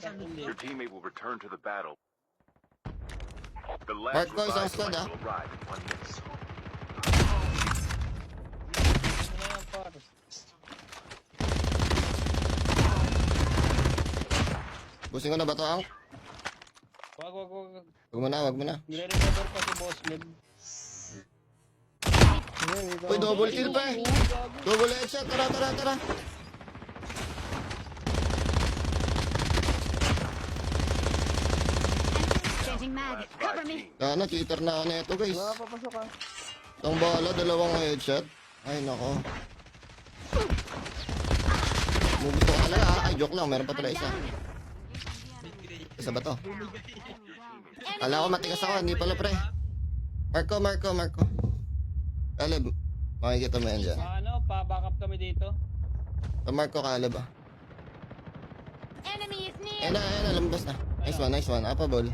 Your teammate will return to the battle. The Mark last ko, isang revived squad, flight ah. will arrive in 1 minute. Ano na yan, par? Pusing ko na ba to, Ang? Wag. Wag mo na, wag mo na. Nire-recover pa si Boss Leb. Uy, double kill pa eh. Double headshot, tara. Changing mag. Last Cover 5 me. teams. Sana, cheater na ako nito, guys. Papasok ka. Itong bala, dalawang headshot. Ay, nako. Gusto ko talaga, ah. Ay, joke lang. Meron pa pala isa. Isa ba to? Kala ko matigas ako, hindi pala pre. Marco. Caleb, makikita mo yan dyan. Ano, pa-backup kami dito. Sa Marco, Caleb ah. Enemy is near. Ayun na, lumabas na. Nice one. Apa ball.